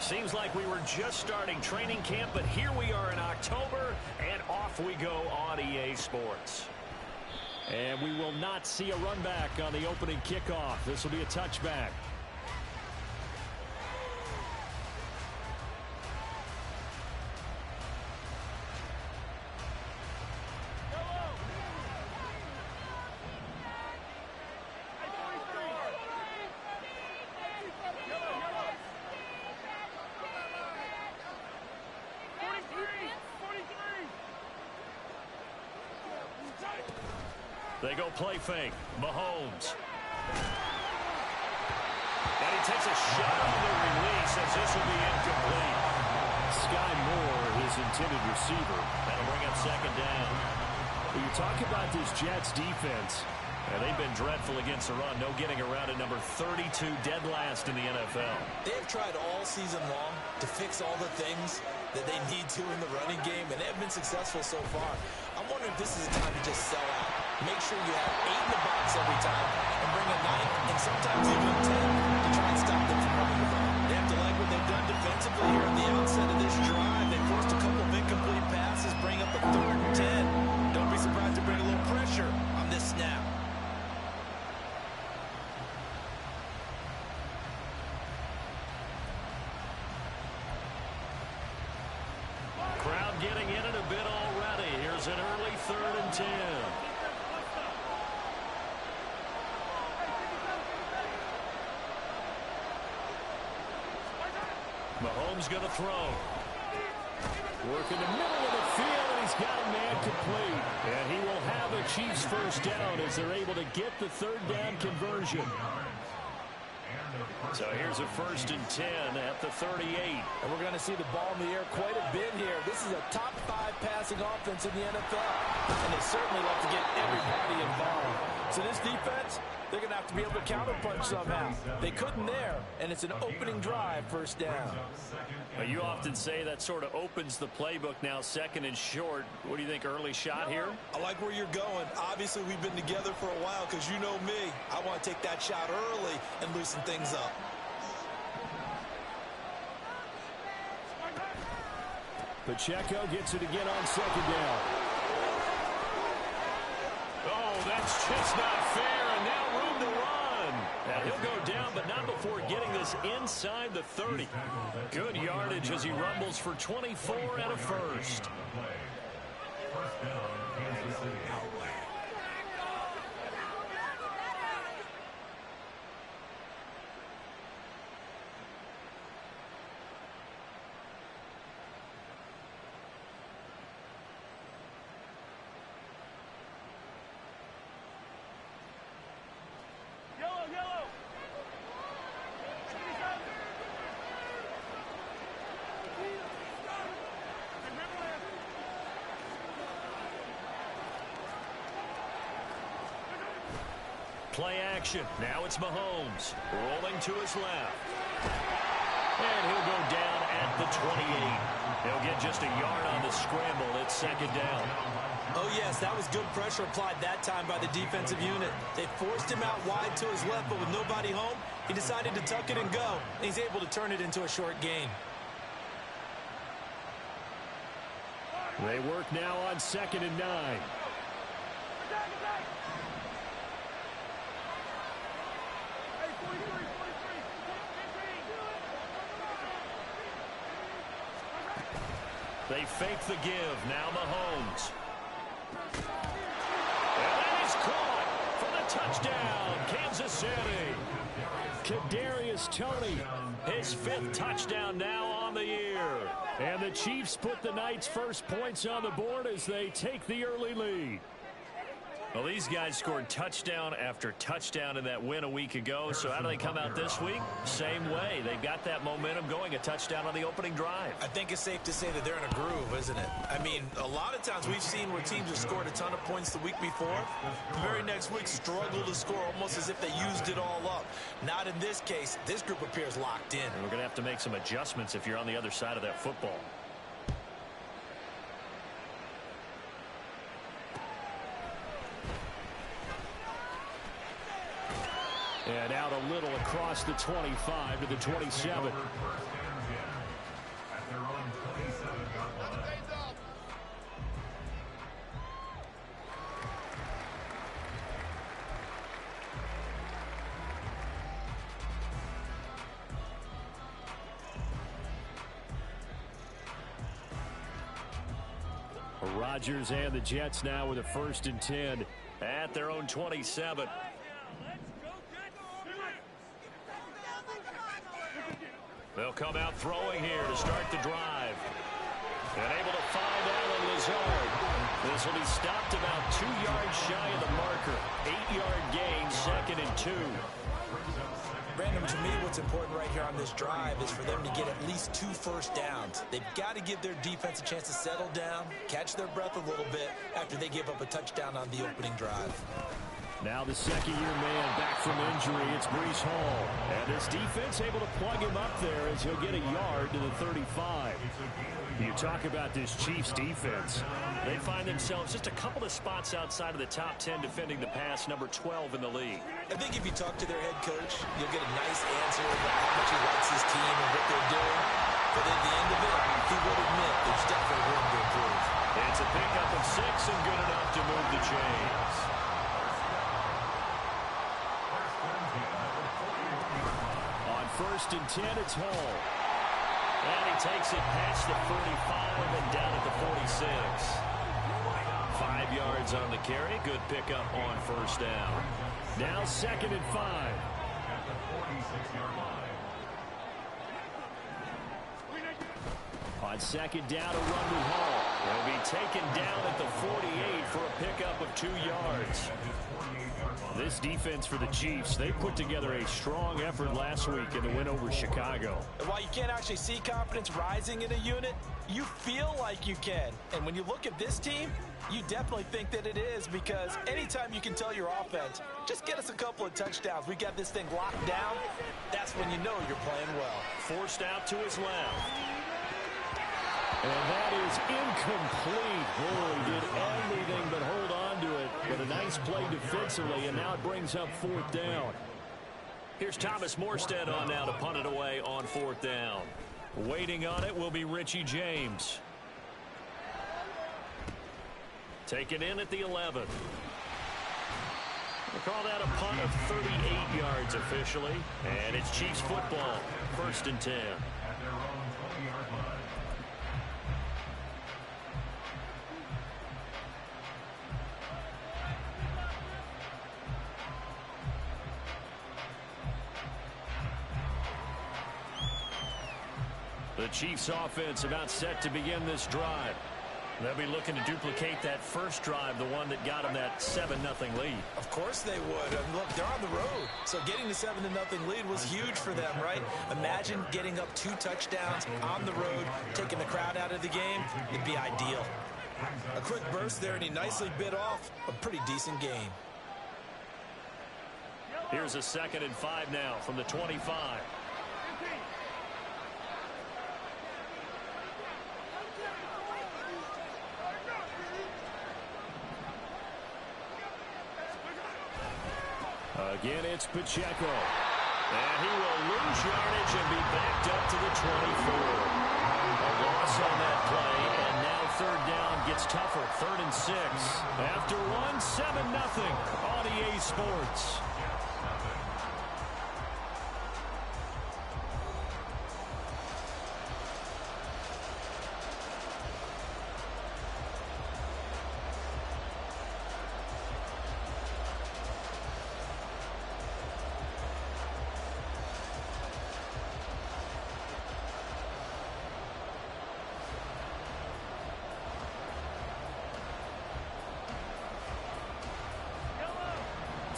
Seems like we were just starting training camp, but here we are in October, and off we go on EA Sports. And we will not see a run back on the opening kickoff. This will be a touchback. They go play fake. Mahomes. And he takes a shot on the release as this will be incomplete. Sky Moore, his intended receiver. That'll bring up second down. When you talk about this Jets defense, they've been dreadful against the run. No getting around at number 32, dead last in the NFL. They've tried all season long to fix all the things that they need to in the running game, and they've been successful so far. I'm wondering if this is a time to just sell out. Make sure you have 8 in the box every time and bring a 9th and sometimes even a 10 to try and stop them from running the ball. They have to like what they've done defensively here at the outset of this drive. They forced a couple of incomplete passes, bring up a 3rd and 10. Don't be surprised to bring a little pressure on this snap. Crowd getting in it a bit already. Here's an early 3rd and 10. Mahomes going to throw. Work in the middle of the field, and he's got a man complete. And he will have a Chiefs first down as they're able to get the 3rd down conversion. So here's a 1st and 10 at the 38. And we're going to see the ball in the air quite a bit here. This is a top 5 passing offense in the NFL. And they certainly love to get everybody involved. So this defense, they're going to have to be able to counterpunch somehow. They couldn't there, and it's an opening drive, first down. Well, you often say that sort of opens the playbook now, 2nd and short. What do you think, early shot here? I like where you're going. Obviously, we've been together for a while because you know me. I want to take that shot early and loosen things up. Pacheco gets it again on 2nd down. Oh, that's just not fair, and now room to run. Now he'll go down, but not before getting this inside the 30. Good yardage as he rumbles for 24 and a first. Play action. Now it's Mahomes rolling to his left. And he'll go down at the 28. He'll get just a yard on the scramble. It's 2nd down. Oh, yes, that was good pressure applied that time by the defensive unit. They forced him out wide to his left, but with nobody home, he decided to tuck it and go. And he's able to turn it into a short gain. They work now on 2nd and 9. They fake the give. Now Mahomes. And that is caught for the touchdown, Kansas City. Kadarius Toney, his 5th touchdown now on the year. And the Chiefs put the Knights' first points on the board as they take the early lead. Well, these guys scored touchdown after touchdown in that win a week ago. So how do they come out this week? Same way. They've got that momentum going, a touchdown on the opening drive. I think it's safe to say that they're in a groove, isn't it? I mean, a lot of times we've seen where teams have scored a ton of points the week before. The very next week struggle to score almost as if they used it all up. Not in this case. This group appears locked in. And we're going to have to make some adjustments if you're on the other side of that football. And out a little across the 25 to the 27. Rodgers and the Jets now with a 1st and 10 at their own 27. They'll come out throwing here to start the drive. And able to find Allen Lazard. This will be stopped about 2 yards shy of the marker. 8-yard gain, 2nd and 2. Brandon, to me, what's important right here on this drive is for them to get at least 2 first downs. They've got to give their defense a chance to settle down, catch their breath a little bit after they give up a touchdown on the opening drive. Now the second-year man back from injury. It's Breece Hall. And this defense able to plug him up there as he'll get a yard to the 35. You talk about this Chiefs defense. They find themselves just a couple of spots outside of the top 10 defending the pass, number 12 in the league. I think if you talk to their head coach, you'll get a nice answer about how much he likes his team and what they're doing. But at the end of it, he would admit there's definitely room to improve. It's a pickup of 6 and good enough to move the chains. On 1st and 10, it's Hall. And he takes it past the 45 and down at the 46. 5 yards on the carry. Good pickup on 1st down. Now 2nd and 5. On 2nd down, a run with Hall. He'll be taken down at the 48 for a pickup of 2 yards. This defense for the Chiefs, they put together a strong effort last week in the win over Chicago. And while you can't actually see confidence rising in a unit, you feel like you can. And when you look at this team, you definitely think that it is, because anytime you can tell your offense, just get us a couple of touchdowns, we got this thing locked down, that's when you know you're playing well. Forced out to his left. And that is incomplete. Boy, did everything but hold on to it. But a nice play defensively, and now it brings up 4th down. Here's Thomas Morstead on now to punt it away on 4th down. Waiting on it will be Richie James. Taken in at the 11. We'll call that a punt of 38 yards officially. And it's Chiefs football, 1st and 10. The Chiefs offense about set to begin this drive. They'll be looking to duplicate that first drive, the one that got them that 7-0 lead. Of course they would. And look, they're on the road. So getting the 7-0 lead was huge for them, right? Imagine getting up 2 touchdowns on the road, taking the crowd out of the game. It'd be ideal. A quick burst there, and he nicely bit off a pretty decent gain. Here's a 2nd and 5 now from the 25. Again, it's Pacheco. And he will lose yardage and be backed up to the 24. A loss on that play, and now 3rd down gets tougher. 3rd and 6. After one, 7-0 on EA Sports.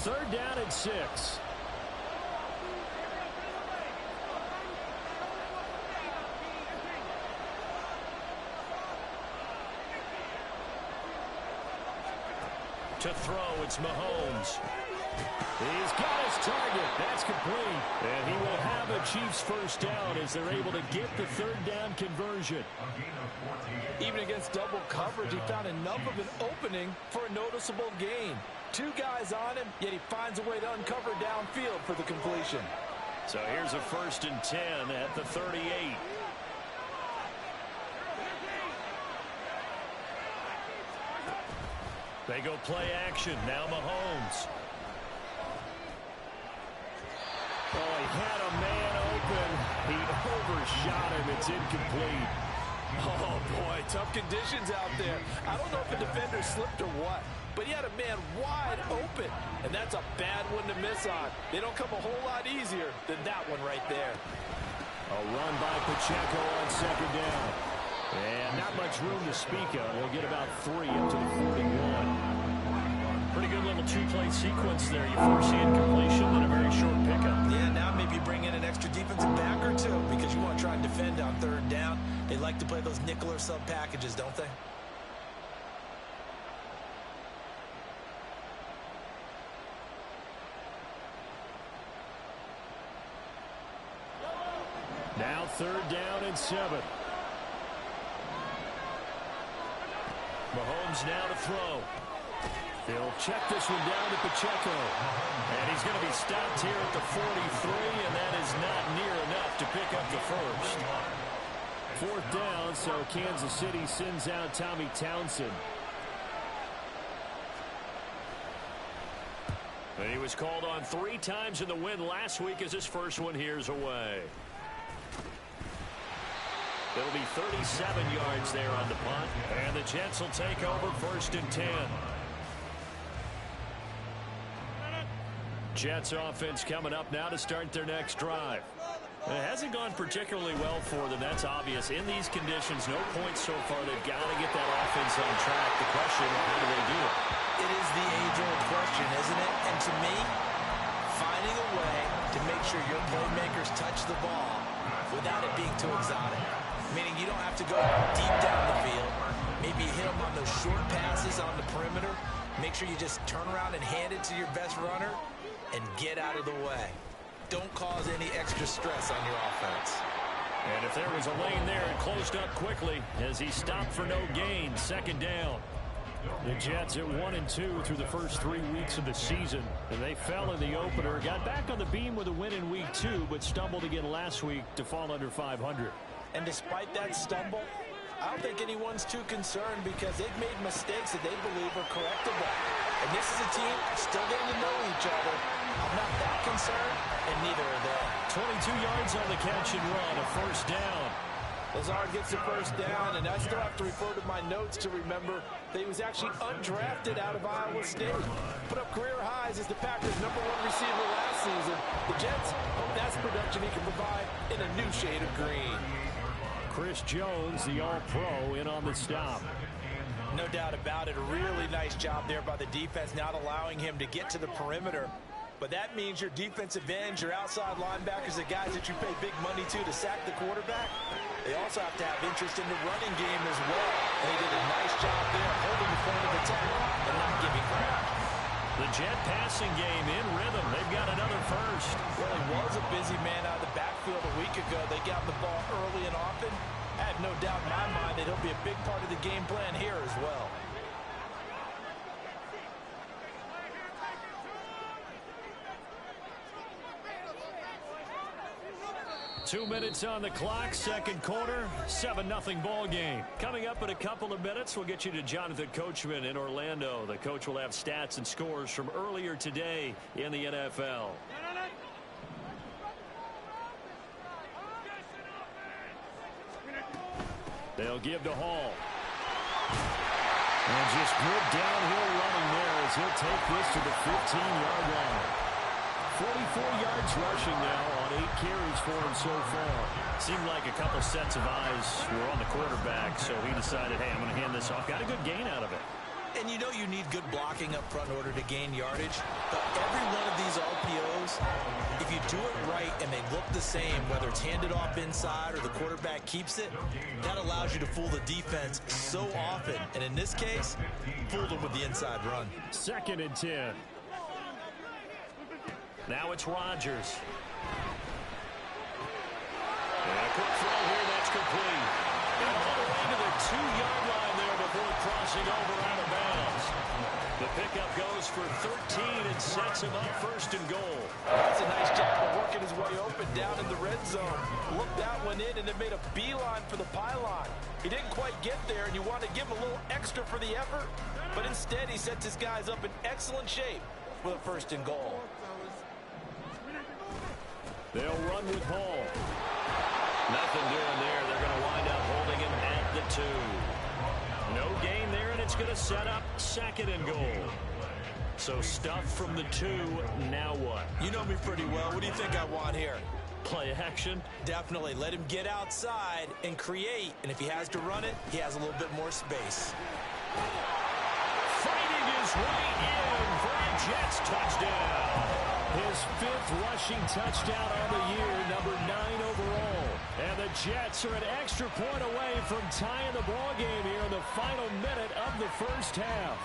Third down and 6. To throw, it's Mahomes. He's got his target. That's complete. And he will have a Chiefs first down as they're able to get the 3rd down conversion. Even against double coverage, he found enough of an opening for a noticeable gain. 2 guys on him, yet he finds a way to uncover downfield for the completion. So here's a 1st and 10 at the 38. They go play action. Now Mahomes. Oh, he had a man open. He overshot him. It's incomplete. Oh, boy, tough conditions out there. I don't know if a defender slipped or what, but he had a man wide open, and that's a bad one to miss on. They don't come a whole lot easier than that one right there. A run by Pacheco on second down. And not much room to speak of. They'll get about 3 up to the 41. Pretty good little two-play sequence there. You force the incompletion and a very short pickup. Yeah, now maybe bring in an extra defensive back or two because you want to try and defend on third down. They like to play those nickel or sub packages, don't they? Now 3rd down and 7. Mahomes now to throw. He'll check this one down to Pacheco. And he's going to be stopped here at the 43, and that is not near enough to pick up the first. 4th down, so Kansas City sends out Tommy Townsend. And he was called on 3 times in the win last week as his first one here's away. It'll be 37 yards there on the punt. And the Jets will take over 1st and 10. Jets offense coming up now to start their next drive. It hasn't gone particularly well for them. That's obvious. In these conditions, no points so far. They've got to get that offense on track. The question, how do they do it? It is the age-old question, isn't it? And to me, finding a way to make sure your playmakers touch the ball without it being too exotic. Meaning you don't have to go deep down the field. Maybe hit them on those short passes on the perimeter. Make sure you just turn around and hand it to your best runner and get out of the way. Don't cause any extra stress on your offense. And if there was a lane there, it closed up quickly as he stopped for no gain. 2nd down. The Jets at 1-2 through the first 3 weeks of the season. And they fell in the opener. Got back on the beam with a win in week 2, but stumbled again last week to fall under 500. And despite that stumble, I don't think anyone's too concerned because they've made mistakes that they believe are correctable. And this is a team still getting to know each other. I'm not that concerned, and neither are they. 22 yards on the catch and run, a 1st down. Lazard gets the 1st down, and I still have to refer to my notes to remember that he was actually undrafted out of Iowa State. Put up career highs as the Packers' #1 receiver last season. The Jets hope that's production he can provide in a new shade of green. Chris Jones, the All-Pro, in on the stop. No doubt about it. A really nice job there by the defense, not allowing him to get to the perimeter. But that means your defensive ends, your outside linebackers, the guys that you pay big money to sack the quarterback, they also have to have interest in the running game as well. And he did a nice job there holding the point of attack and not giving ground. The Jet passing game in rhythm. They've got another first. Well, he was a busy man out of the backfield a week ago. They got the ball early and often. I have no doubt in my mind that he'll be a big part of the game plan here as well. Two minutes on the clock, 2nd quarter, 7-0 ball game. Coming up in a couple of minutes, we'll get you to Jonathan Coachman in Orlando. The coach will have stats and scores from earlier today in the NFL. They'll give to Hall. And just good downhill running there as he'll take this to the 15-yard line. 44 yards rushing now on 8 carries for him so far. Seemed like a couple sets of eyes were on the quarterback, so he decided, hey, I'm going to hand this off. Got a good gain out of it. And you know you need good blocking up front in order to gain yardage. But every one of these RPOs, if you do it right and they look the same, whether it's handed off inside or the quarterback keeps it, that allows you to fool the defense so often. And in this case, fooled them with the inside run. 2nd and 10. Now it's Rodgers. And a quick throw here, that's complete. And all the way to the 2-yard line there before crossing over out of bounds. The pickup goes for 13 and sets him up 1st and goal. That's a nice job of working his way open down in the red zone. Looked that one in and then made a beeline for the pylon. He didn't quite get there, and you want to give him a little extra for the effort. But instead, he sets his guys up in excellent shape with a 1st and goal. They'll run with Hall. Nothing doing there. They're going to wind up holding him at the 2. No gain there, and it's going to set up 2nd and goal. So stuff from the 2, now what? You know me pretty well. What do you think I want here? Play action? Definitely. Let him get outside and create. And if he has to run it, he has a little bit more space. Fighting his way in for a Jets touchdown. His 5th rushing touchdown on the year, number 9 overall. And the Jets are an extra point away from tying the ball game here in the final minute of the first half.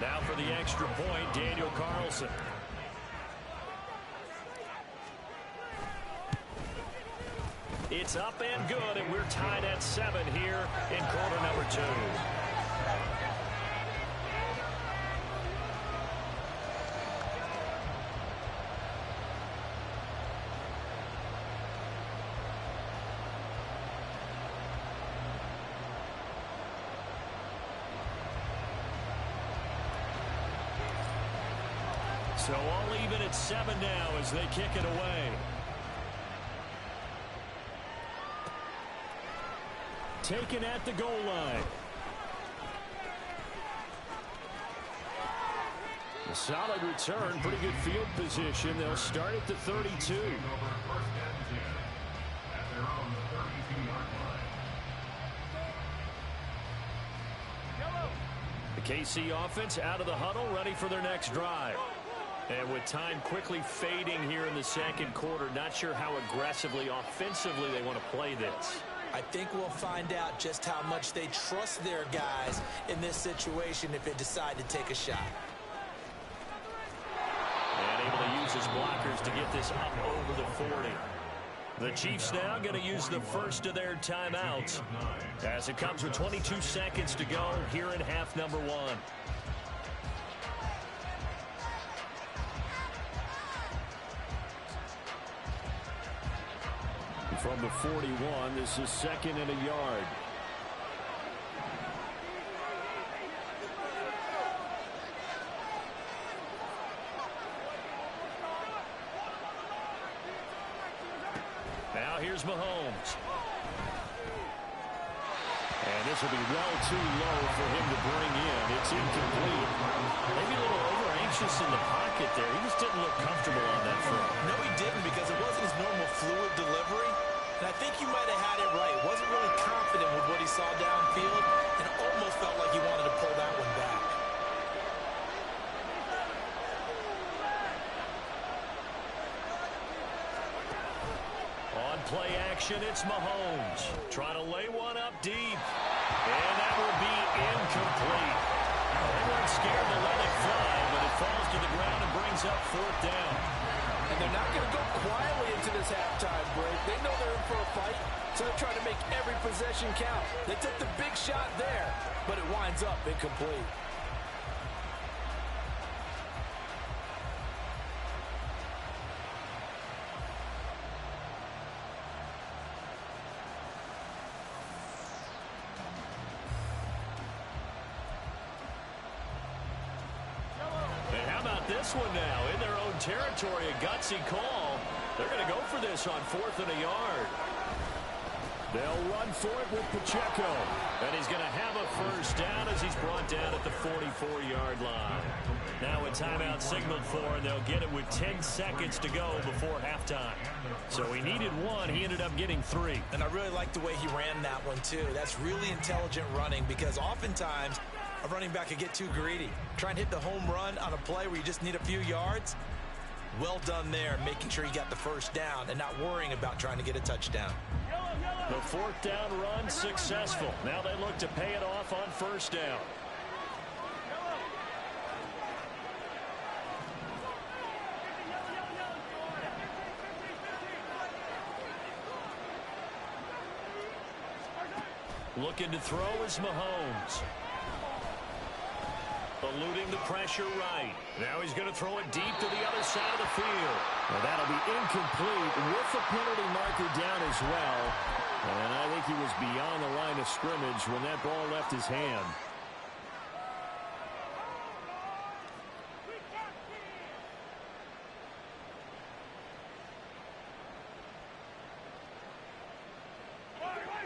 Now for the extra point, Daniel Carlson. It's up and good, and we're tied at 7 here in quarter number 2. So all even at 7 now as they kick it away. Taken at the goal line. A solid return, pretty good field position. They'll start at the 32. The KC offense out of the huddle, ready for their next drive. And with time quickly fading here in the second quarter, not sure how aggressively, offensively they want to play this. I think we'll find out just how much they trust their guys in this situation if they decide to take a shot. And able to use his blockers to get this up over the 40. The Chiefs now going to use the first of their timeouts as it comes with 22 seconds to go here in half number 1. From the 41, this is 2nd and a yard. Now here's Mahomes. And this will be well too low for him to bring in. It's incomplete. Maybe a little over-anxious in the pocket there. He just didn't look comfortable on that front. No, he didn't, because it wasn't his normal fluid delivery. And I think you might have had it right. Wasn't really confident with what he saw downfield and almost felt like he wanted to pull that one back. On play action, it's Mahomes. Trying to lay one up deep. And that will be incomplete. They weren't scared to let it fly, but it falls to the ground and brings up 4th down. And they're not going to go quietly into this halftime break. They know they're in for a fight, so they're trying to make every possession count. They took the big shot there, but it winds up incomplete. This one now in their own territory, a gutsy call. They're going to go for this on 4th and a yard. They'll run for it with Pacheco. And he's going to have a first down as he's brought down at the 44-yard line. Now a timeout signaled for, and they'll get it with 10 seconds to go before halftime. So he needed 1. He ended up getting 3. And I really like the way he ran that one, too. That's really intelligent running, because oftentimes a running back could get too greedy. Try and hit the home run on a play where you just need a few yards. Well done there, making sure you got the first down and not worrying about trying to get a touchdown. The 4th down run successful. Now they look to pay it off on 1st down. Looking to throw is Mahomes. Eluding the pressure right. Now he's going to throw it deep to the other side of the field. Well, that'll be incomplete with the penalty marker down as well. And I think he was beyond the line of scrimmage when that ball left his hand.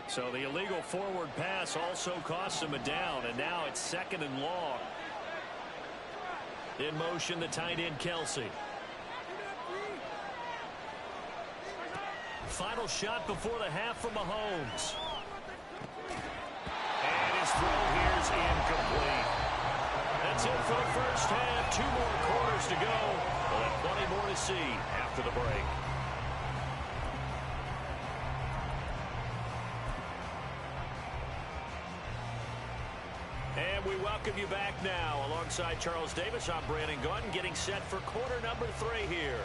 So the illegal forward pass also costs him a down, and now it's 2nd and long. In motion, the tight end, Kelsey. Final shot before the half from Mahomes. And his throw here's incomplete. That's it for the first half. 2 more quarters to go. We'll have plenty more to see after the break. And we welcome you back now. Alongside Charles Davis, I'm Brandon Gaudin, getting set for quarter number 3 here.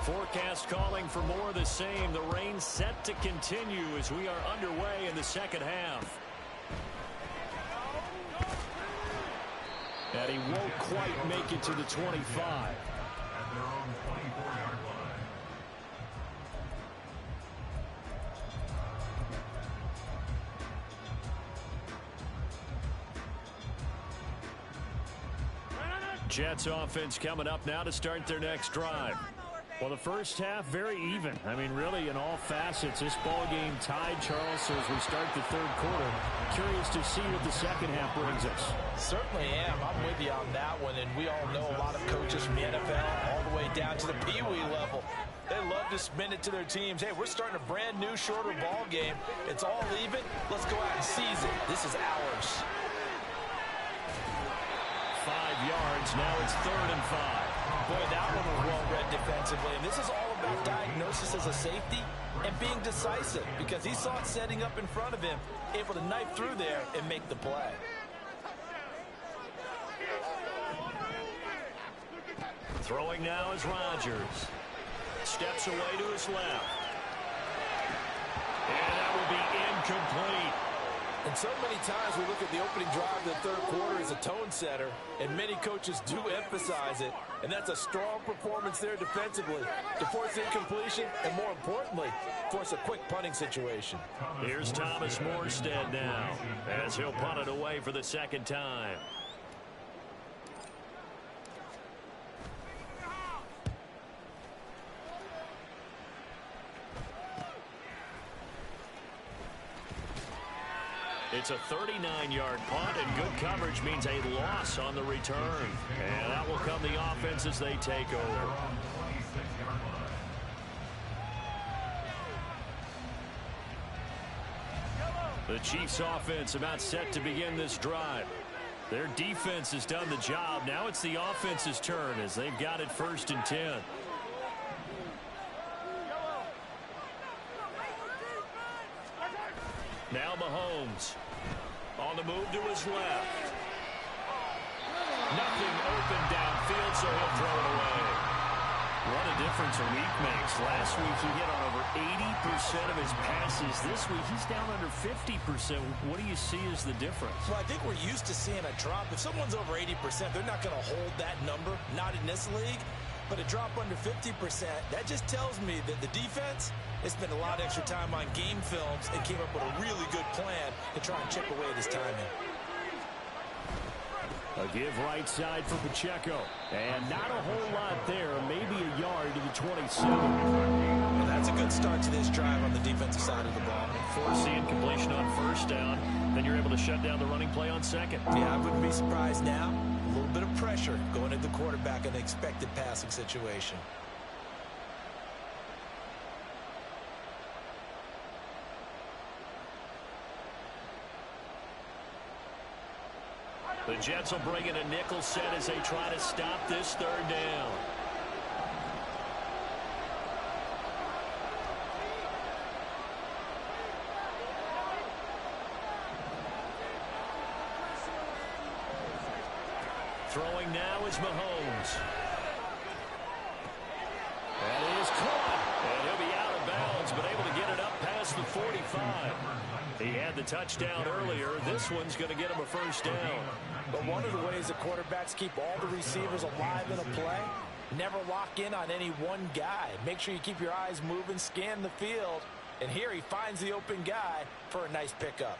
Forecast calling for more of the same. The rain set to continue as we are underway in the second half. And he won't quite make it to the 25. Jets offense coming up now to start their next drive. Well, the first half, very even. I mean, really, in all facets, this ball game tied, Charles, so as we start the 3rd quarter. Curious to see what the second half brings us. Certainly am. I'm with you on that one, and we all know a lot of coaches from the NFL all the way down to the Pee-wee level. They love to spin it to their teams. Hey, we're starting a brand new, shorter ball game. It's all even. Let's go out and seize it. This is ours. 5 yards. Now it's 3rd and 5. Boy, that one was well read defensively. And this is all about diagnosis as a safety and being decisive, because he saw it setting up in front of him, able to knife through there and make the play. Throwing now is Rodgers. Steps away to his left. And that will be incomplete. And so many times we look at the opening drive of the 3rd quarter as a tone setter, and many coaches do emphasize it. And that's a strong performance there defensively to force incompletion and, more importantly, force a quick punting situation. Here's Thomas Morstead now as he'll punt it away for the 2nd time. It's a 39-yard punt, and good coverage means a loss on the return. And that will come the offense as they take over. The Chiefs offense about set to begin this drive. Their defense has done the job. Now it's the offense's turn as they've got it 1st and 10. Now Mahomes on the move to his left. Nothing open downfield, so he'll throw it away. What a difference a week makes. Last week he hit on over 80% of his passes. This week he's down under 50%. What do you see as the difference? Well, I think we're used to seeing a drop. If someone's over 80%, they're not going to hold that number, not in this league. But a drop under 50%, that just tells me that the defense has spent a lot of extra time on game films and came up with a really good plan to try and chip away at his timing. A give right side for Pacheco. And not a whole lot there. Maybe a yard to the 27. Well, that's a good start to this drive on the defensive side of the ball. Force the incompletion on 1st down. Then you're able to shut down the running play on 2nd. Yeah, I wouldn't be surprised now. A little bit of pressure going at the quarterback in an expected passing situation. The Jets will bring in a nickel set as they try to stop this 3rd down. Throwing now is Mahomes. That is caught. And he'll be out of bounds, but able to get it up past the 45. He had the touchdown earlier. This one's going to get him a 1st down. But one of the ways that quarterbacks keep all the receivers alive in a play, never lock in on any one guy. Make sure you keep your eyes moving, scan the field. And here he finds the open guy for a nice pickup.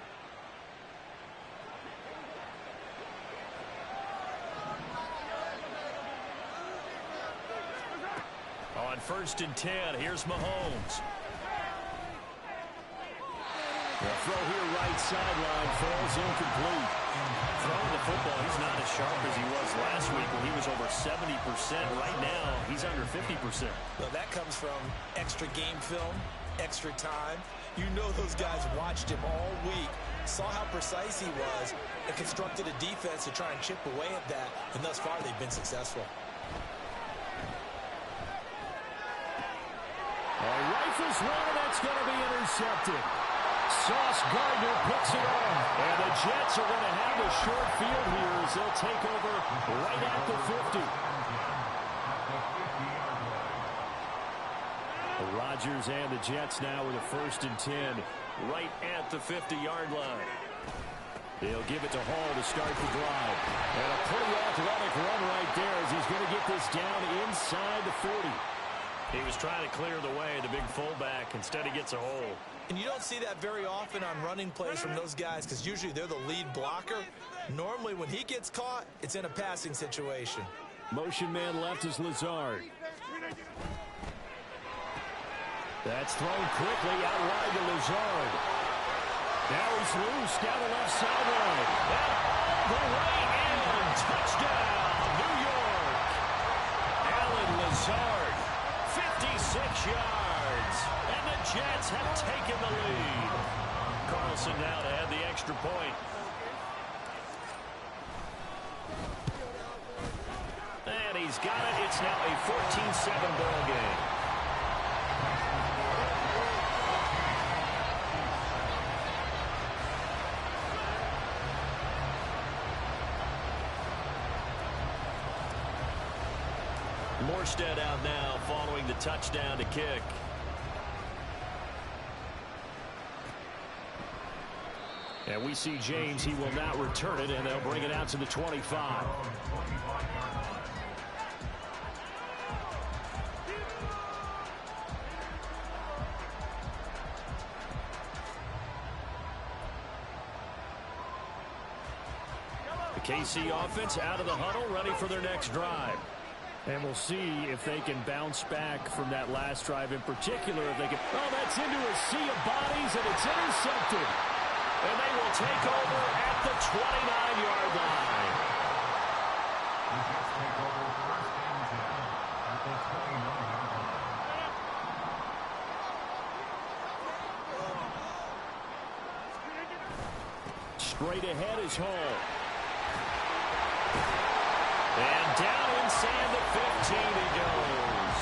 On 1st and 10, here's Mahomes. The throw here, right sideline, falls incomplete. Throwing the football, he's not as sharp as he was last week when he was over 70%. Right now, he's under 50%. Well, that comes from extra game film, extra time. You know those guys watched him all week, saw how precise he was, and constructed a defense to try and chip away at that, and thus far they've been successful. Rifles one, and that's going to be intercepted. Sauce Gardner picks it off, and the Jets are going to have a short field here as they'll take over right at the 50. Rodgers and the Jets now with a 1st and 10 right at the 50-yard line. They'll give it to Hall to start the drive. And a pretty athletic run right there as he's going to get this down inside the 40. He was trying to clear the way, the big fullback. Instead, he gets a hole. And you don't see that very often on running plays from those guys because usually they're the lead blocker. Normally, when he gets caught, it's in a passing situation. Motion man left is Lazard. That's thrown quickly out wide to Lazard. Now he's loose down the left sideline. And all the way in. Touchdown, New York. Allen Lazard, 56 yards. And the Jets have taken the lead. Carlson now to add the extra point. And he's got it. It's now a 14-7 ball game. Morstead out now following the touchdown to kick. And we see James. He will not return it, and they'll bring it out to the 25. The KC offense out of the huddle, ready for their next drive. And we'll see if they can bounce back from that last drive in particular. If they can. Oh, that's into a sea of bodies, and it's intercepted. And they will take over at the 29-yard line. Straight ahead is Hall. And down inside the 15 he goes.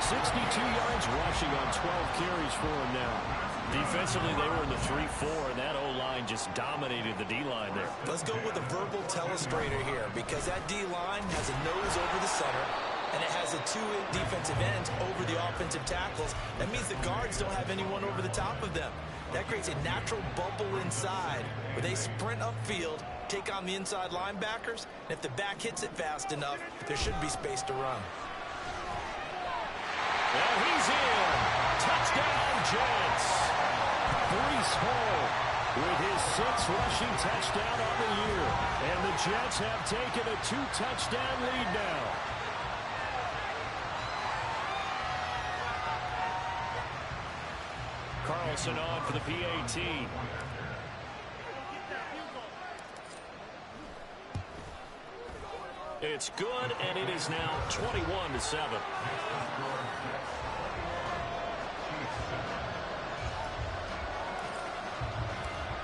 62 yards rushing on 12 carries for him now. Defensively, they were in the 3-4, and that O-line just dominated the D-line there. Let's go with a verbal telestrator here because that D-line has a nose over the center, and it has a 2 defensive ends over the offensive tackles. That means the guards don't have anyone over the top of them. That creates a natural bubble inside where they sprint upfield, take on the inside linebackers, and if the back hits it fast enough, there should be space to run. Well, he's in. Touchdown, Jets. Breece Hall with his 6th rushing touchdown on the year. And the Jets have taken a 2-touchdown lead now. Carlson on for the PAT. It's good, and it is now 21-7.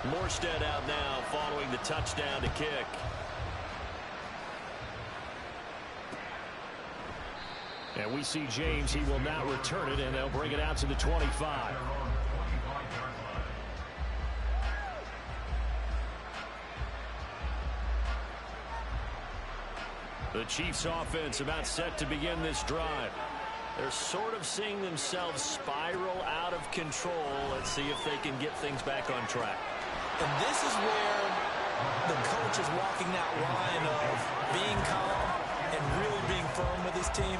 Morstead out now following the touchdown to kick. And we see James. He will not return it, and they'll bring it out to the 25. The Chiefs offense about set to begin this drive. They're sort of seeing themselves spiral out of control. Let's see if they can get things back on track. And this is where the coach is walking that line of being calm and really being firm with his team.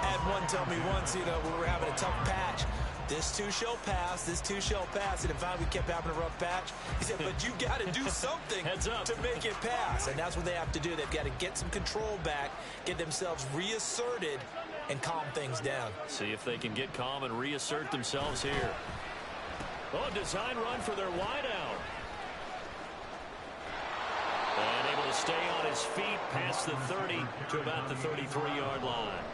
I had one tell me once, we were having a tough patch. This too shall pass, this too shall pass. And in fact, we kept having a rough patch. He said, but you got to do something to make it pass. And that's what they have to do. They've got to get some control back, get themselves reasserted, and calm things down. See if they can get calm and reassert themselves here. Oh, design run for their wideout. And able to stay on his feet past the 30 to about the 33-yard line.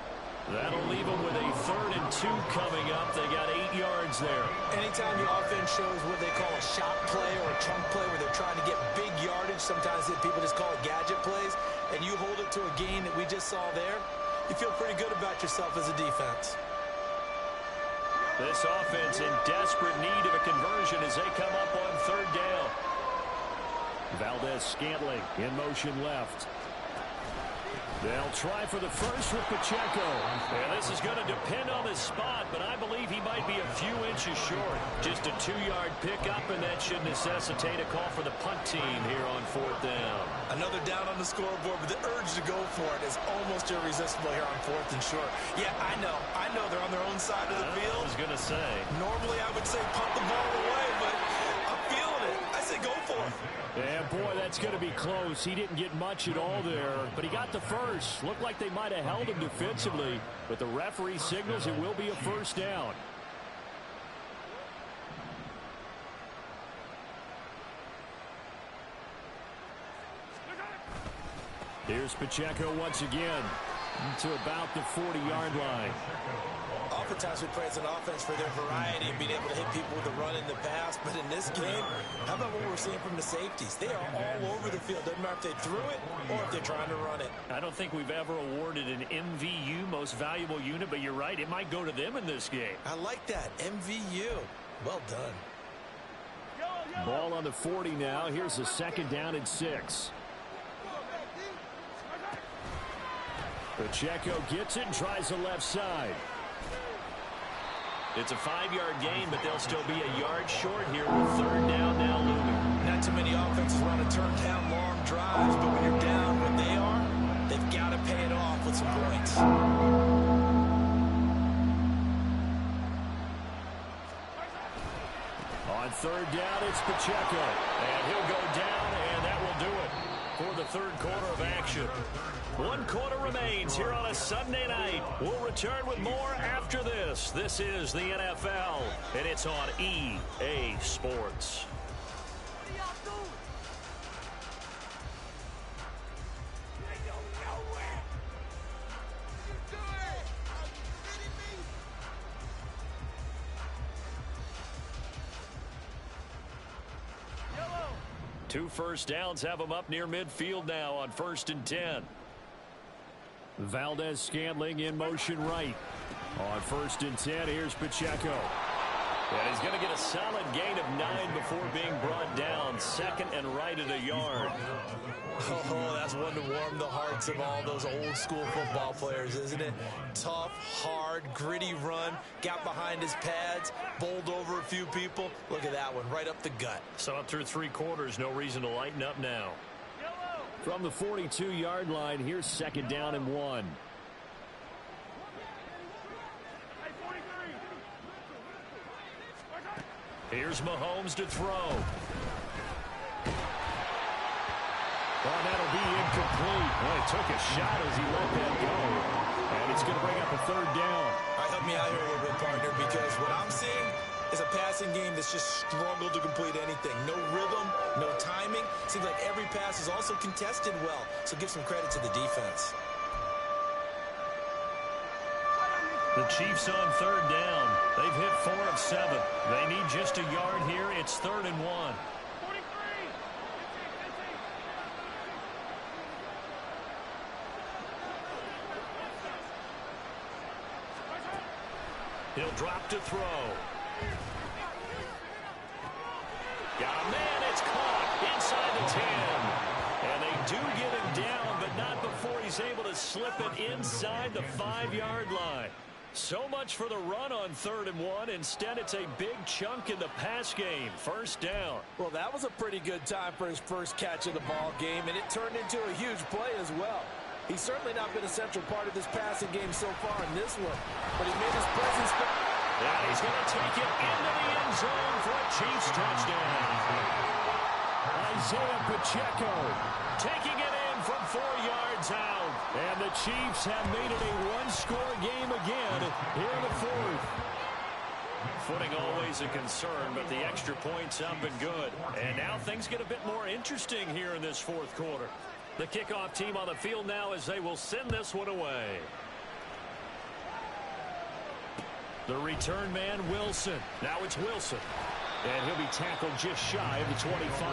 That'll leave them with a 3rd and 2 coming up. They got 8 yards there. Anytime the offense shows what they call a shot play or a chunk play where they're trying to get big yardage, sometimes people just call it gadget plays, and you hold it to a gain that we just saw there, you feel pretty good about yourself as a defense. This offense in desperate need of a conversion as they come up on 3rd down. Valdez-Scantling in motion left. They'll try for the first with Pacheco. And this is going to depend on the spot, but I believe he might be a few inches short. Just a 2-yard pickup, and that should necessitate a call for the punt team here on 4th down. Another down on the scoreboard, but the urge to go for it is almost irresistible here on 4th and short. Yeah, I know they're on their own side of the field. I was going to say. Normally I would say punt the ball away, but I'm feeling it. I say go for it. Yeah, boy, that's going to be close. He didn't get much at all there, but he got the first. Looked like they might have held him defensively, but the referee signals it will be a 1st down. Here's Pacheco once again to about the 40-yard line. Oftentimes we praise an offense for their variety and being able to hit people with the run and the pass, but in this game, how about what we're seeing from the safeties? They are all over the field. Doesn't matter if they threw it or if they're trying to run it. I don't think we've ever awarded an MVU, most valuable unit, but you're right, it might go to them in this game. I like that, MVU. Well done. Ball on the 40 now. Here's a 2nd down and 6. Pacheco gets it and tries the left side. It's a 5-yard gain, but they'll still be a yard short here with 3rd down now looming. Not too many offenses want to turn down long drives, but when you're down what they are, they've got to pay it off with some points. On 3rd down, it's Pacheco. And he'll go down, and that will do it for the 3rd quarter of action. 1 quarter remains here on a Sunday night. We'll return with more after this. This is the NFL, and it's on EA Sports. Two first downs have them up near midfield now on 1st and 10. Valdez-Scantling in motion right. On 1st and 10, here's Pacheco. And he's going to get a solid gain of 9 before being brought down. 2nd and right at a yard. Oh, that's one to warm the hearts of all those old school football players, isn't it? Tough, hard, gritty run. Got behind his pads, bowled over a few people. Look at that one, right up the gut. So up through 3 quarters, no reason to lighten up now. From the 42-yard line, here's 2nd down and 1. Here's Mahomes to throw. Well, that'll be incomplete. Well, he took a shot as he let that go. And it's going to bring up a 3rd down. All right, help me out here a little bit, partner, because what I'm seeing is a passing game that's just struggled to complete anything. No rhythm, no timing. Seems like every pass is also contested well. So give some credit to the defense. The Chiefs on 3rd down. They've hit 4 of 7. They need just a yard here. It's 3rd and 1. He'll drop to throw. Got a man. It's caught inside the 10. And they do get him down, but not before he's able to slip it inside the 5-yard line. So much for the run on 3rd and 1. Instead, it's a big chunk in the pass game. 1st down. Well, that was a pretty good time for his first catch of the ball game, and it turned into a huge play as well. He's certainly not been a central part of this passing game so far in this one, but he made his presence. And he's going to take it into the end zone for a Chiefs touchdown. Isaiah Pacheco taking it in from 4 yards out. And the Chiefs have made it a one-score game again here in the fourth. Footing always a concern, but the extra points have been good. And now things get a bit more interesting here in this fourth quarter. The kickoff team on the field now as they will send this one away. The return man, Wilson. Now it's Wilson. And he'll be tackled just shy of the 25.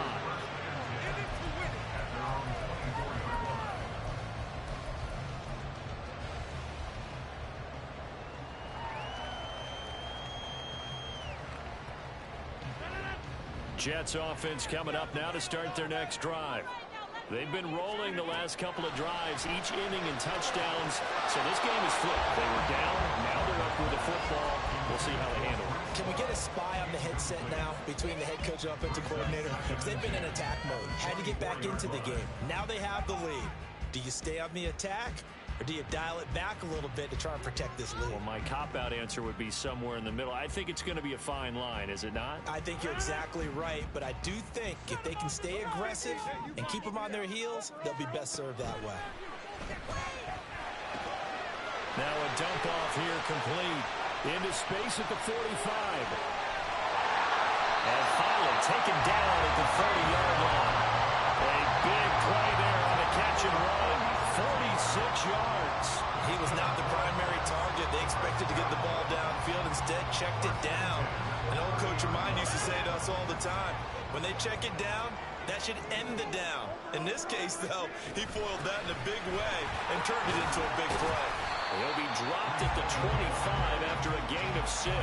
Jets offense coming up now to start their next drive. They've been rolling the last couple of drives, each inning in touchdowns. So this game is flipped. They were down, now they're up with the football. We'll see how they handle it. Can we get a spy on the headset now between the head coach and offensive coordinator? Because they've been in attack mode. Had to get back into the game. Now they have the lead. Do you stay on the attack? Or do you dial it back a little bit to try and protect this lead? Well, my cop-out answer would be somewhere in the middle. I think it's going to be a fine line, is it not? I think you're exactly right, but I do think if they can stay aggressive and keep them on their heels, they'll be best served that way. Now a dump off here complete. Into space at the 45. And finally taken down at the 30-yard line. A big play there on a catch and run. 46 yards. He was not the primary target. They expected to get the ball downfield. Instead, checked it down. An old coach of mine used to say to us all the time, when they check it down, that should end the down. In this case, though, he foiled that in a big way and turned it into a big play. He'll be dropped at the 25 after a gain of 6.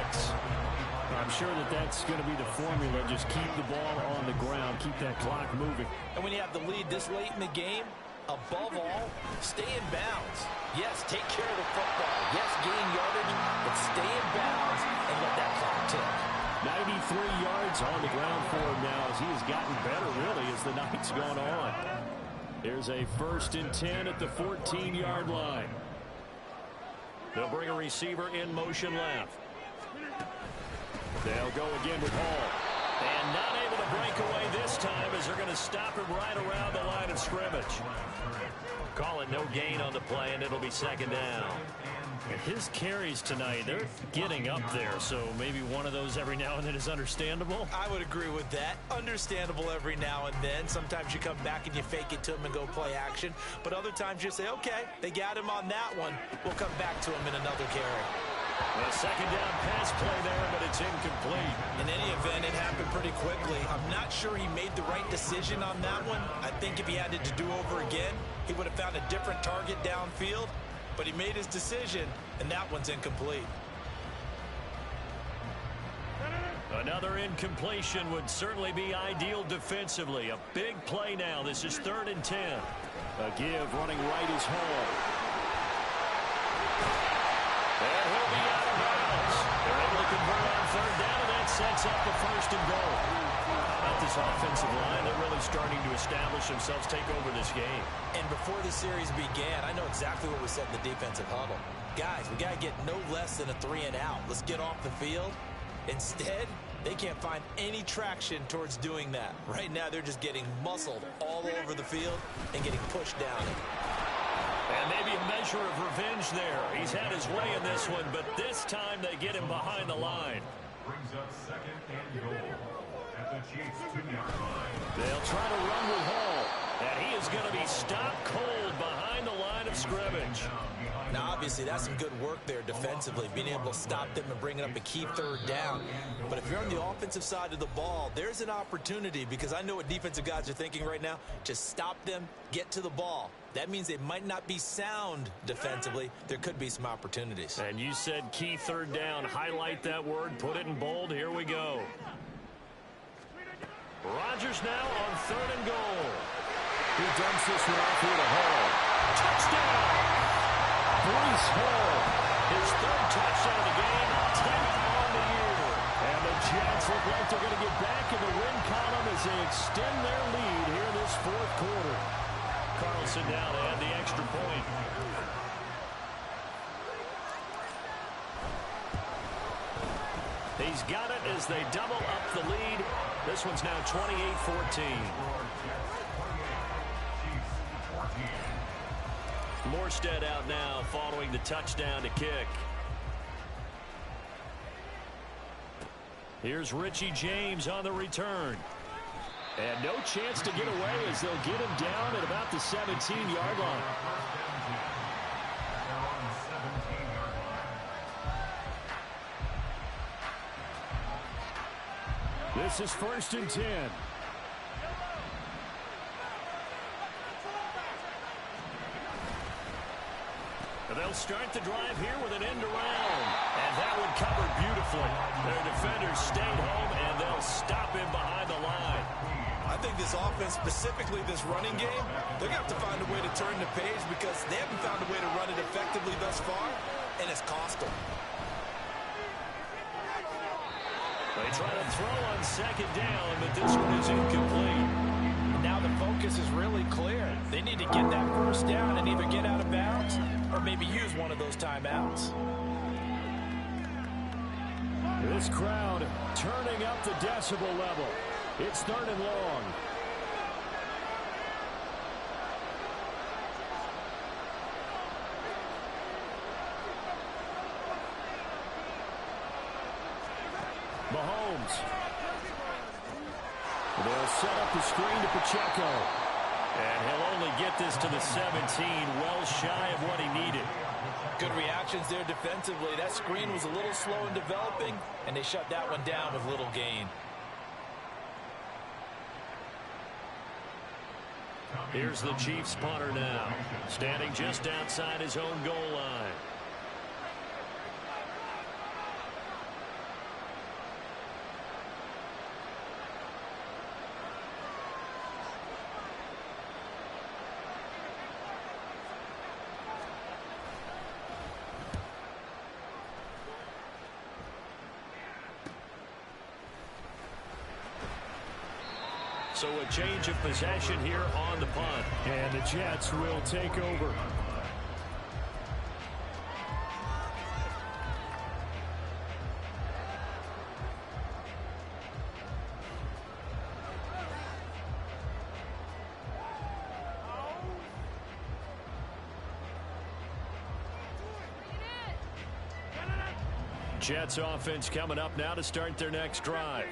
I'm sure that that's going to be the formula. Just keep the ball on the ground. Keep that clock moving. And when you have the lead this late in the game, above all, stay in bounds. Yes, take care of the football. Yes, gain yardage, but stay in bounds and let that clock tick. 93 yards on the ground for him now as he has gotten better, really, as the night's gone on. There's a 1st and 10 at the 14-yard line. They'll bring a receiver in motion left. They'll go again with Hall. And not able to break away this time as they're going to stop him right around the line of scrimmage. Call it no gain on the play, and it'll be 2nd down. And his carries tonight, they're getting up there, so maybe one of those every now and then is understandable. I would agree with that. Understandable every now and then. Sometimes you come back and you fake it to him and go play action. But other times you say, okay, they got him on that one. We'll come back to him in another carry. A 2nd down pass play there, but it's incomplete. In any event, it happened pretty quickly. I'm not sure he made the right decision on that one. I think if he had it to do over again, he would have found a different target downfield. But he made his decision, and that one's incomplete. Another incompletion would certainly be ideal defensively. A big play now. This is 3rd and 10. A give running right is Hall. And he'll be out of bounds. They're able to convert on 3rd down, and that sets up the 1st and goal. About this offensive line, they're really starting to establish themselves, take over this game. And before the series began, I know exactly what we said in the defensive huddle. Guys, we got to get no less than a 3 and out. Let's get off the field. Instead, they can't find any traction towards doing that. Right now, they're just getting muscled all over the field and getting pushed down. And maybe a measure of revenge there. He's had his way in this one, but this time they get him behind the line. Brings up 2nd and goal at the Chiefs 2-yard line. They'll try to run with Hall. And he is going to be stopped cold behind the line of scrimmage. Now, obviously, that's some good work there defensively, being able to stop them and bringing up a key 3rd down. But if you're on the offensive side of the ball, there's an opportunity, because I know what defensive guys are thinking right now. Just stop them, get to the ball. That means they might not be sound defensively. There could be some opportunities. And you said key 3rd down. Highlight that word. Put it in bold. Here we go. Rodgers now on 3rd and goal. He dumps this one off here to Hall. Touchdown! Breece Hall. His 3rd touchdown of the game. 10th on the year. And the Jets look like they're going to get back in the win column as they extend their lead here in this 4th quarter. Carlson down to add the extra point. He's got it as they double up the lead. This one's now 28-14. Morstead out now following the touchdown to kick. Here's Richie James on the return. And no chance to get away as they'll get him down at about the 17-yard line. This is 1st and 10. They'll start the drive here with an end around. And that one covered beautifully. Their defenders stayed home, and they'll stop him behind the line. I think this offense, specifically this running game, they're going to have to find a way to turn the page because they haven't found a way to run it effectively thus far, and it's cost them. They try to throw on 2nd down, but this one is incomplete. Now the focus is really clear. They need to get that 1st down and either get out of bounds or maybe use one of those timeouts. This crowd turning up the decibel level. It's 3rd and long. Mahomes. They'll set up the screen to Pacheco. And he'll only get this to the 17, well shy of what he needed. Good reactions there defensively. That screen was a little slow in developing, and they shut that one down with little gain. Here's the Chiefs punter now, standing just outside his own goal line. So a change of possession here on the punt. And the Jets will take over. Jets offense coming up now to start their next drive.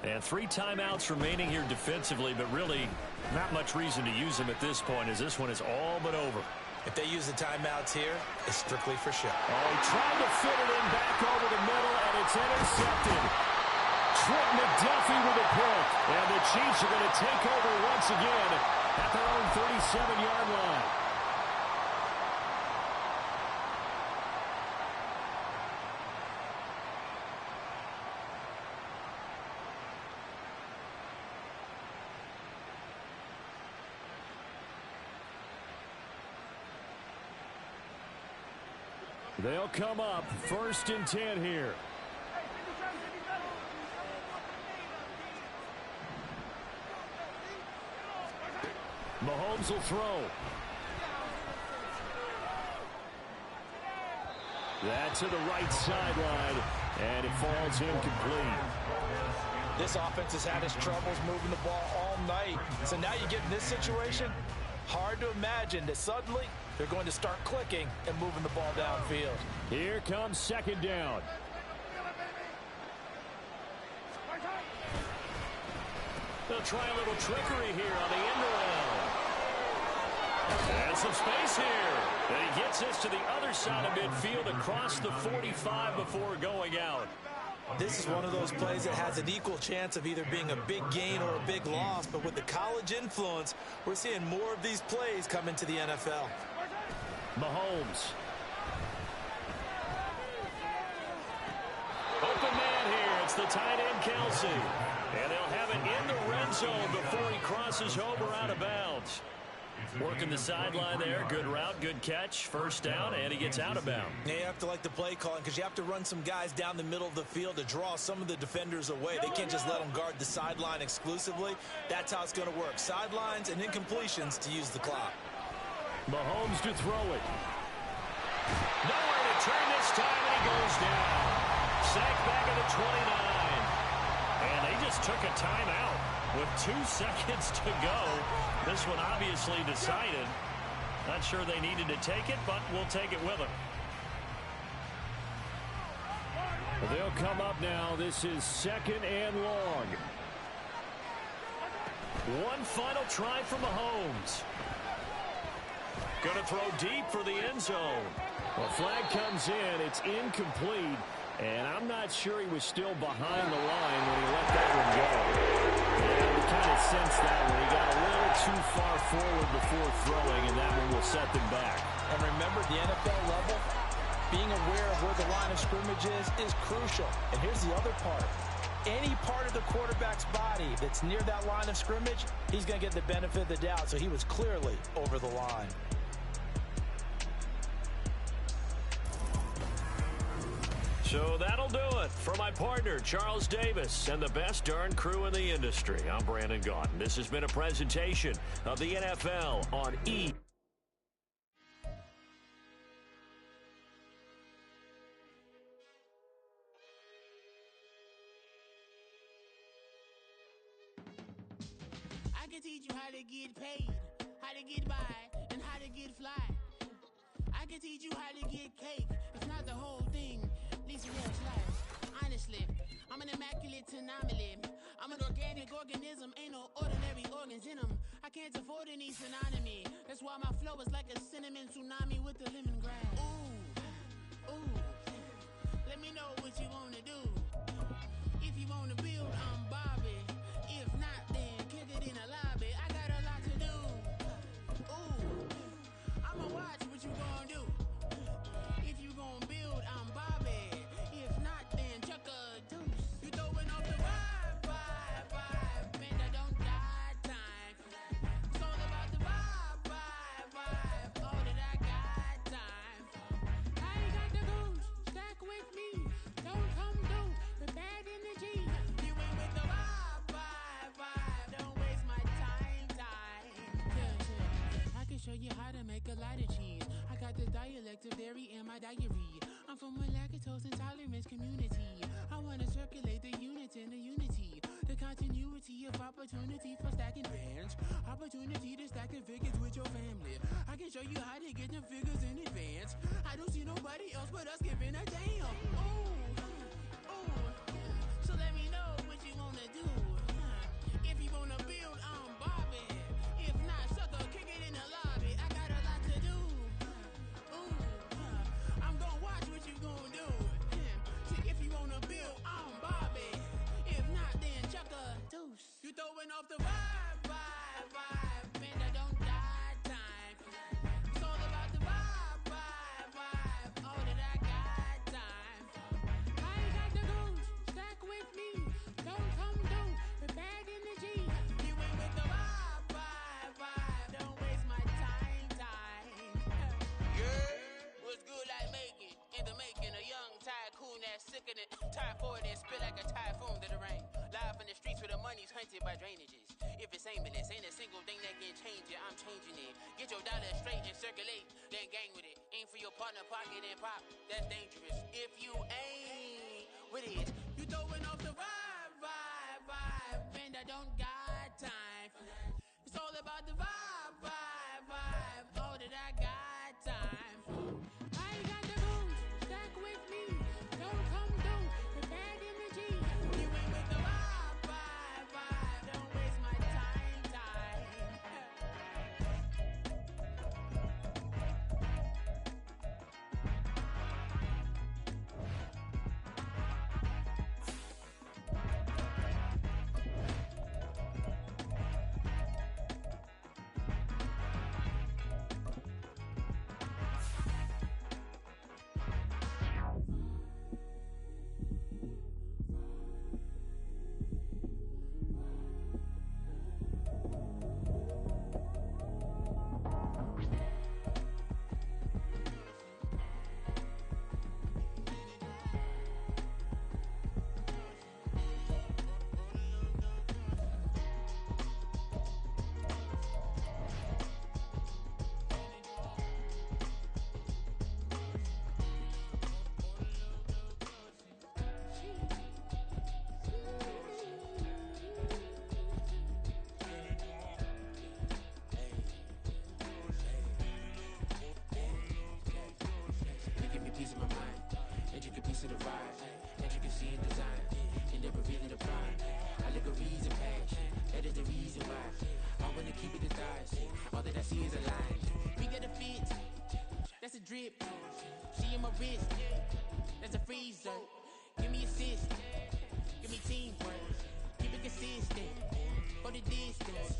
And 3 timeouts remaining here defensively, but really not much reason to use them at this point as this one is all but over. If they use the timeouts here, it's strictly for show. Oh, trying to fit it in back over the middle, and it's intercepted. Trent McDuffie with a pick. And the Chiefs are going to take over once again at their own 37-yard line. They'll come up 1st and 10 here. Mahomes will throw. That to the right sideline, and it falls incomplete. This offense has had its troubles moving the ball all night. So now you get in this situation, hard to imagine that suddenly they're going to start clicking and moving the ball downfield. Here comes 2nd down. They'll try a little trickery here on the end around. And some space here. And he gets this to the other side of midfield across the 45 before going out. This is one of those plays that has an equal chance of either being a big gain or a big loss, but with the college influence, we're seeing more of these plays come into the NFL. Mahomes. Open man here. It's the tight end, Kelsey. And they'll have it in the red zone before he crosses over out of bounds. Working the sideline there. Good route, good catch. 1st down, and he gets out of bounds. Yeah, you have to like the play calling because you have to run some guys down the middle of the field to draw some of the defenders away. They can't just let them guard the sideline exclusively. That's how it's going to work. Sidelines and incompletions to use the clock. Mahomes to throw it. Nowhere to turn this time, and he goes down. Sacked back at the 29. And they just took a timeout with 2 seconds to go. This one obviously decided. Not sure they needed to take it, but we'll take it with them. They'll come up now. This is 2nd and long. One final try for Mahomes. Going to throw deep for the end zone. Well, flag comes in. It's incomplete. And I'm not sure he was still behind the line when he let that one go. Yeah, we kind of sensed that one. He got a little too far forward before throwing, and that one will set them back. And remember, the NFL level, being aware of where the line of scrimmage is crucial. And here's the other part. Any part of the quarterback's body that's near that line of scrimmage, he's going to get the benefit of the doubt. So he was clearly over the line. So that'll do it for my partner, Charles Davis, and the best darn crew in the industry. I'm Brandon Gaudin. This has been a presentation of the NFL on E! I can teach you how to get paid, how to get by, and how to get fly. I can teach you how to get cake. It's not the whole thing. Lisa Wells life. Honestly, I'm an immaculate anomaly. I'm an organic organism, ain't no ordinary organs in them. I can't afford any synonymy. That's why my flow is like a cinnamon tsunami with the lemongrass. Ooh, ooh. Let me know what you wanna do. If you wanna build, I'm Bobby. If not, then kick it in the lobby. I got a lot to do. Ooh, I'ma watch what you gonna do. If you gonna build, I'm Bobby. If not, then chuck a deuce. You throwing off the vibe. Man, I don't die time. It's all about the vibe. All that I got time. I ain't got the goose. Stack with me. Don't come through with bad energy. You ain't with the vibe. Don't waste my time. Yeah. I can show you how to make a lot of cheese. I got the dialect of dairy in my diary. I'm from a lactose intolerance community. I wanna circulate the units in the unity. The continuity of opportunity for stacking bands. Opportunity to stack the figures with your family. I can show you how to get them figures in advance. I don't see nobody else but us giving a damn. Ooh. So let me know what you wanna do. If you wanna build, I'm Bobby. If not, sucker, kick it in the lobby. I got a lot to do. I'm gonna watch what you gonna do. See, if you wanna build, I'm Bobby. If not, then chuck a deuce. You throwing off the vibe. Man, I don't die time. It's all about the vibe. All that I got time. I ain't got the goose. Stack with me. Don't come through with bad energy. You ain't with the vibe. Don't waste my time. Yeah, what's good like making? In the making, a young tycoon that's sickening. Tire for it and spit like a typhoon to the rain. Live in the streets where the money's hunted by drainages. If it's aimless, ain't a single thing that can change it. I'm changing it. Get your dollar straight and circulate, then gang with it. Aim for your partner, pocket and pop. That's dangerous. If you ain't with it, you throwing off the vibe. And I don't got time. It's all about the vibe. All that I got time. I ain't got the goose. Stack with me. Don't come through with bad energy. You ain't with the vibe. Don't waste my time. she is alive. We get a fit, that's a drip. She in my wrist, that's a freezer. Give me assist, give me teamwork. Keep it consistent, go the distance.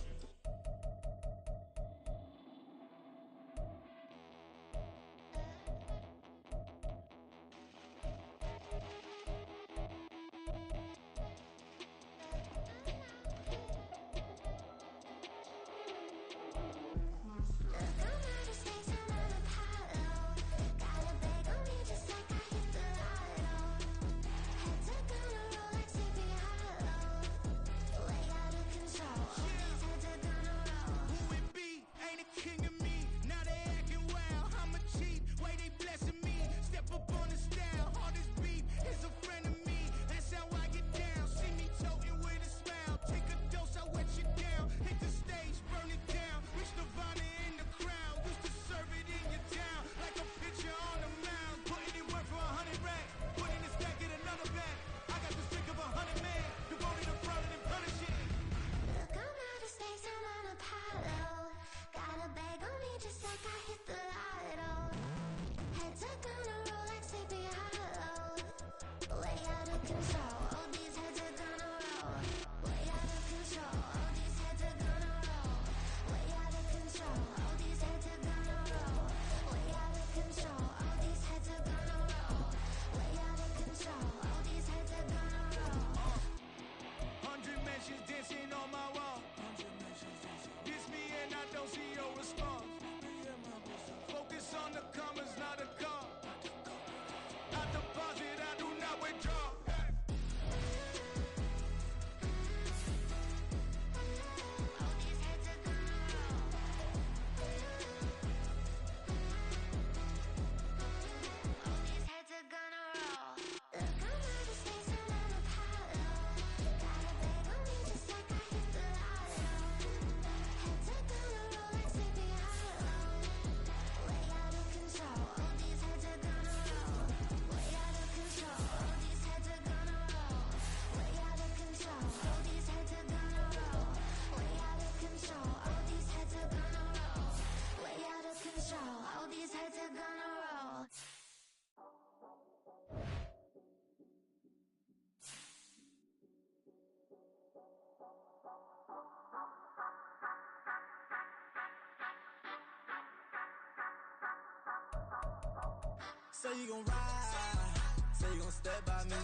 Say you gon' ride, say you gon' step by me,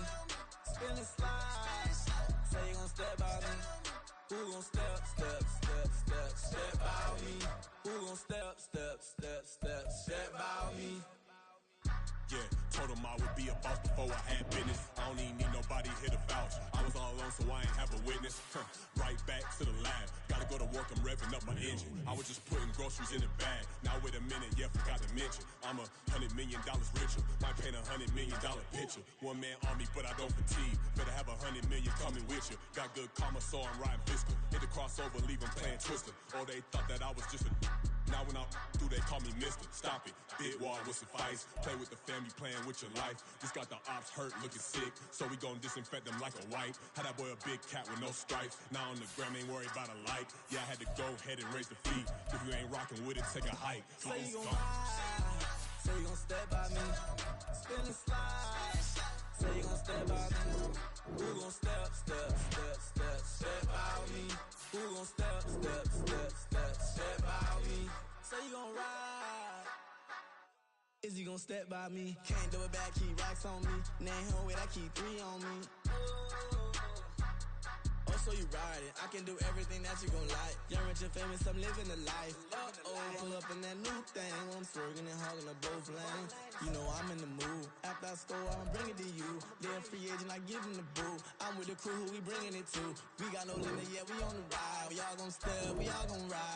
spin and slide, say you gon' step by me. Who gon' step by me? Who gon' step by me? Yeah, told him I would be a boss before I had business. I don't even need nobody here to vouch. I was all alone, so I ain't have a witness. Right back to the lab. Gotta go to work, I'm revving up my engine. I was just putting groceries in the bag. Now wait a minute, yeah, forgot to mention. I'm $100 million richer. Might paint $100 million picture. One man army, but I don't fatigue. Better have 100 million coming with you. Got good karma, so I'm riding fiscal. Hit the crossover, leave them playing Twister. Oh, they thought that I was just a... Now when I do, they call me Mister. Stop it. Big wall will suffice. Play with the family, playing with your life. Just got the ops hurt, looking sick. So we gon' disinfect them like a wipe. Had that boy a big cat with no stripes. Now on the gram, ain't worried about a light. Yeah, I had to go ahead and raise the feet. If you ain't rocking with it, take a hike. Say you gon' ride, say you gon' step by me, spin and slide. Say you gon' step by me. Who gon' step by me? Who gon' step by me? Say you gon' ride. Is he gon' step by me? Can't do it back, keep racks on me. Name him with, I keep 3 on me. Oh, so you riding. I can do everything that you gon' like. Young, rich, and famous, I'm living the life. Pull up in that new thing. When I'm swerving and hogging up both lanes. You know I'm in the mood. After I score, I'ma bring it to you. They're a free agent, I give him the boo. I'm with the crew, who we bringing it to. We got no limit, yeah, we on the ride. We all gon' step, we all gon' ride.